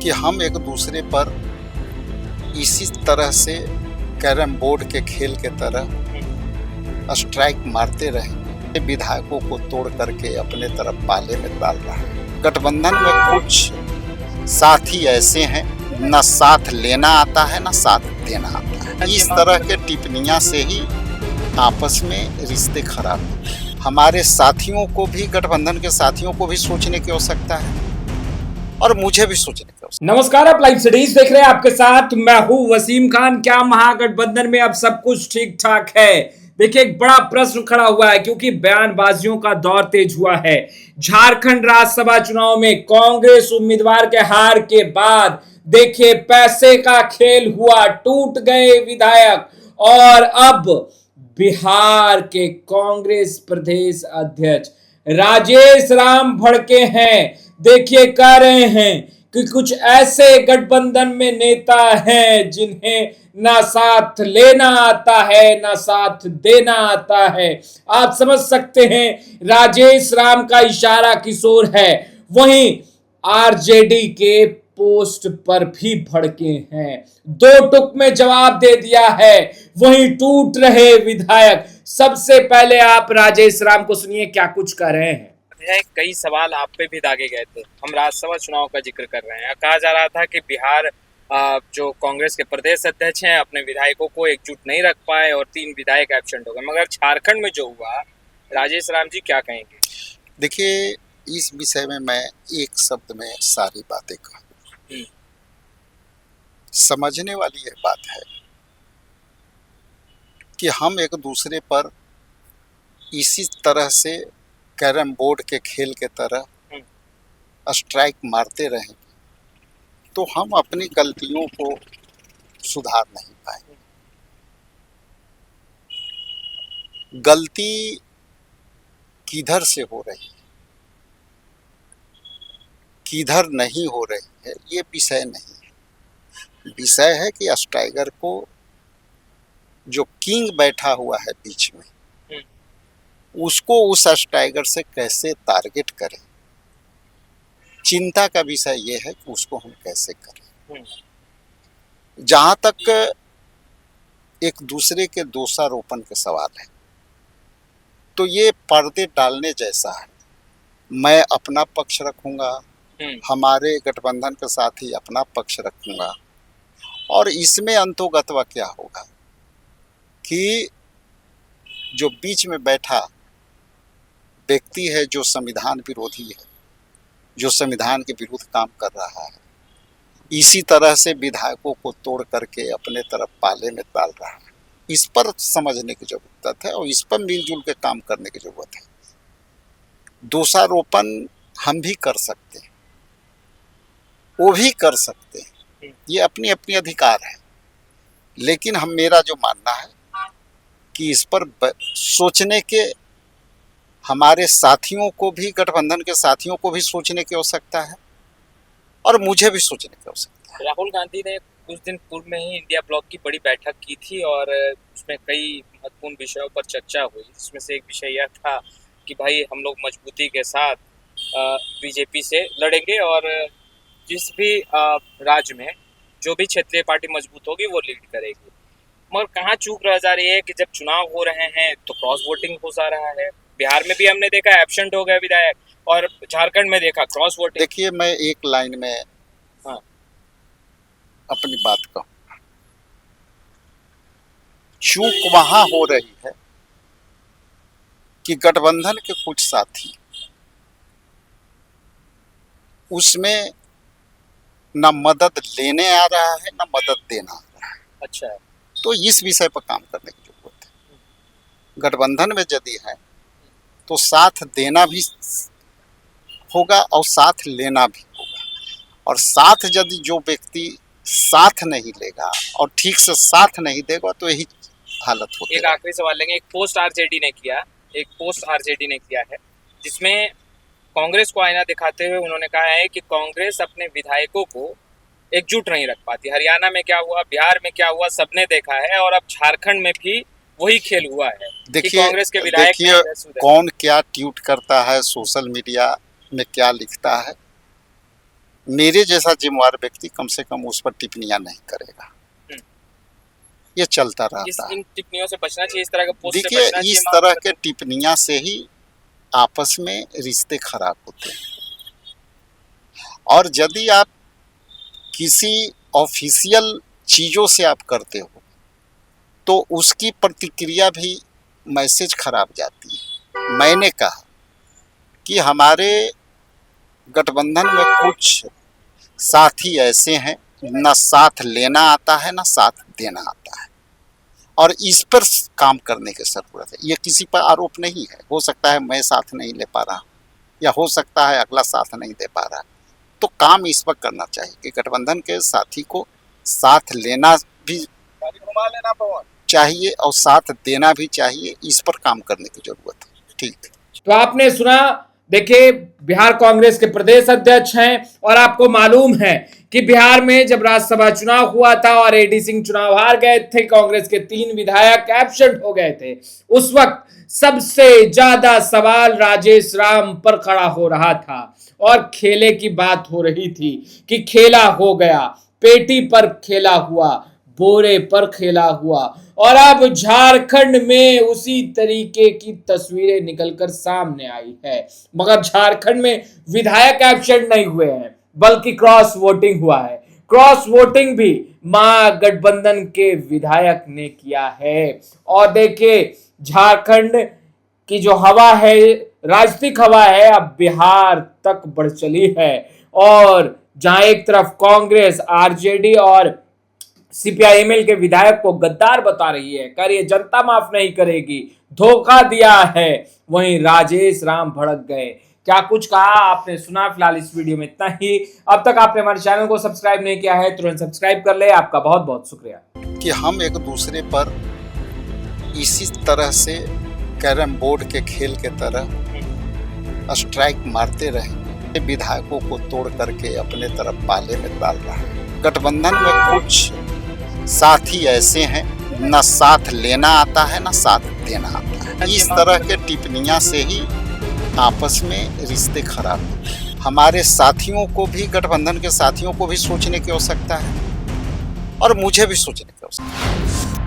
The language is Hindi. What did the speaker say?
कि हम एक दूसरे पर इसी तरह से कैरम बोर्ड के खेल के तरह स्ट्राइक मारते रहेंगे। विधायकों को तोड़ करके अपने तरफ पाले में डाल रहा है। गठबंधन में कुछ साथी ऐसे हैं, न साथ लेना आता है न साथ देना आता है। इस तरह के टिप्पणियां से ही आपस में रिश्ते खराब होते हैं। हमारे साथियों को भी, गठबंधन के साथियों को भी सोचने की आवश्यकता है और मुझे भी सोचने की आवश्यकता। नमस्कार, आप लाइव स्टडीज देख रहे हैं। आपके साथ मैं हूं वसीम खान। क्या महागठबंधन में अब सब कुछ ठीक ठाक है? देखिए, एक बड़ा प्रश्न खड़ा हुआ है क्योंकि बयानबाजियों का दौर तेज हुआ है। झारखंड राज्यसभा चुनाव में कांग्रेस उम्मीदवार के हार के बाद देखिए पैसे का खेल हुआ, टूट गए विधायक। और अब बिहार के कांग्रेस प्रदेश अध्यक्ष राजेश राम भड़के हैं। देखिए, कह रहे हैं कि कुछ ऐसे गठबंधन में नेता हैं जिन्हें ना साथ लेना आता है ना साथ देना आता है। आप समझ सकते हैं, राजेश राम का इशारा किस ओर है। वहीं आरजेडी के पोस्ट पर भी भड़के हैं, दो टुक में जवाब दे दिया है। वहीं टूट रहे विधायक। सबसे पहले आप राजेश राम को सुनिए क्या कुछ कह रहे हैं। कई सवाल आप पे भी दागे गए थे। हम राज्यसभा चुनाव का जिक्र कर रहे हैं। कहा जा रहा था कि बिहार जो कांग्रेस के प्रदेश अध्यक्ष हैं अपने विधायकों को एकजुट नहीं रख पाए और 3 विधायक एब्सेंट हो गए। मगर झारखंड में जो हुआ, राजेश राम जी क्या कहेंगे? देखिए, इस विषय में मैं एक शब्द में सारी बातें कहूँ। समझने वाली यह बात है कि हम एक दूसरे पर इसी तरह से कैरम बोर्ड के खेल के तरह स्ट्राइक मारते रहेंगे तो हम अपनी गलतियों को सुधार नहीं पाएंगे। गलती किधर से हो रही है, किधर नहीं हो रही है, ये विषय नहीं है। विषय है कि स्ट्राइकर को जो किंग बैठा हुआ है बीच में, उसको उस स्ट्राइकर से कैसे टारगेट करें। चिंता का विषय यह है कि उसको हम कैसे करें। जहां तक एक दूसरे के दोषारोपण के सवाल है तो ये पर्दे डालने जैसा है। मैं अपना पक्ष रखूंगा, हमारे गठबंधन के साथी अपना पक्ष रखूंगा, और इसमें अंतोगत्वा क्या होगा कि जो बीच में बैठा व्यक्ति है, जो संविधान विरोधी है, जो संविधान के विरुद्ध काम कर रहा है, इसी तरह से विधायकों को तोड़ करके अपने तरफ पाले में डाल रहा है। इस पर समझने की जरूरत है और इस पर मिलजुल के काम करने की जरूरत है। दोषारोपण हम भी कर सकते हैं, वो भी कर सकते हैं, ये अपनी अपनी अधिकार है। लेकिन मेरा जो मानना है कि इस पर सोचने के, हमारे साथियों को भी, गठबंधन के साथियों को भी सोचने की आवश्यकता है और मुझे भी सोचने की आवश्यकता है। राहुल गांधी ने कुछ दिन पूर्व में ही इंडिया ब्लॉक की बड़ी बैठक की थी और उसमें कई महत्वपूर्ण विषयों पर चर्चा हुई। जिसमें से एक विषय यह था कि भाई हम लोग मजबूती के साथ बीजेपी से लड़ेंगे और जिस भी राज्य में जो भी क्षेत्रीय पार्टी मजबूत होगी वो लीड करेगी। मगर कहाँ चूक रह जा रही है कि जब चुनाव हो रहे हैं तो क्रॉस वोटिंग हो जा रहा है। बिहार में भी हमने देखा एब्सेंट हो गए विधायक, और झारखंड में देखा क्रॉस वोटिंग। देखिए, मैं एक लाइन में अपनी बात कहूं। चूक वहां हो रही है कि गठबंधन के कुछ साथी उसमें न मदद लेने आ रहा है न मदद देना आ रहा है। अच्छा, तो इस विषय पर काम करने की जरूरत है। गठबंधन में यदि है तो साथ देना भी होगा और साथ लेना भी होगा। और साथ यदि जो व्यक्ति साथ नहीं लेगा और ठीक से साथ नहीं देगा तो यही हालत होती है। एक आखिरी सवाल लेंगे। एक पोस्ट आरजेडी ने किया है जिसमें कांग्रेस को आईना दिखाते हुए उन्होंने कहा है कि कांग्रेस अपने विधायकों को एकजुट नहीं रख पाती। हरियाणा में क्या हुआ, बिहार में क्या हुआ, सबने देखा है और अब झारखंड में भी वही खेल हुआ है। देखिए, कांग्रेस के विधायक कौन क्या ट्वीट करता है, सोशल मीडिया में क्या लिखता है, मेरे जैसा जिम्मेवार व्यक्ति कम से कम उस पर टिप्पणियां नहीं करेगा। ये चलता रहता है। इन टिप्पणियों से बचना चाहिए, इस तरह का पोस्ट से देखिए, बचना चाहिए। इस तरह के टिप्पणियां से ही आपस में रिश्ते खराब होते हैं। और यदि आप किसी ऑफिशियल चीज़ों से आप करते हो तो उसकी प्रतिक्रिया भी मैसेज खराब जाती है। मैंने कहा कि हमारे गठबंधन में कुछ साथी ऐसे हैं, न साथ लेना आता है न साथ देना आता है, और इस पर काम करने की ज़रूरत है। ये किसी पर आरोप नहीं है। हो सकता है मैं साथ नहीं ले पा रहा, या हो सकता है अगला साथ नहीं दे पा रहा, तो काम इस पर करना चाहिए कि गठबंधन के साथी को साथ लेना भी चाहिए और साथ देना भी चाहिए। इस पर काम करने की जरूरत है। ठीक। तो आपने सुना, देखिए बिहार कांग्रेस के प्रदेश अध्यक्ष हैं और आपको मालूम है कि बिहार में जब राज्यसभा चुनाव हुआ था और एडी सिंह चुनाव हार गए थे, कांग्रेस के 3 विधायक एब्सेंट हो गए थे, उस वक्त सबसे ज्यादा सवाल राजेश राम पर खड़ा हो रहा था और खेले की बात हो रही थी कि खेला हो गया, पेटी पर खेला हुआ, बोरे पर खेला हुआ। और अब झारखंड में उसी तरीके की तस्वीरें निकलकर सामने आई है, मगर झारखंड में विधायक एब्सेंट नहीं हुए हैं बल्कि क्रॉस वोटिंग हुआ है। क्रॉस वोटिंग भी महागठबंधन के विधायक ने किया है। और देखिए, झारखंड की जो हवा है, राजनीतिक हवा है, अब बिहार तक बढ़ चली है। और जहां एक तरफ कांग्रेस, आरजेडी और सीपीआईएमएल के विधायक को गद्दार बता रही है, कर ये जनता माफ नहीं करेगी, धोखा दिया है, वहीं राजेश राम भड़क गए। क्या कुछ कहा आपने सुना। फिलहाल इस वीडियो में इतना ही। अब तक आपने हमारे चैनल को सब्सक्राइब नहीं किया है, तुरंत सब्सक्राइब कर ले। आपका बहुत बहुत शुक्रिया। कि हम एक दूसरे पर इसी तरह से कैरम बोर्ड के खेल के तरह स्ट्राइक मारते रहे, विधायकों को तोड़ करके अपने तरफ पाले में डाल रहा है। गठबंधन में कुछ साथी ऐसे हैं, न साथ लेना आता है न साथ देना आता है। इस तरह के टिप्पणियां से ही आपस में रिश्ते खराब होते हैं। हमारे साथियों को भी, गठबंधन के साथियों को भी सोचने की आवश्यकता है और मुझे भी सोचने की आवश्यकता है।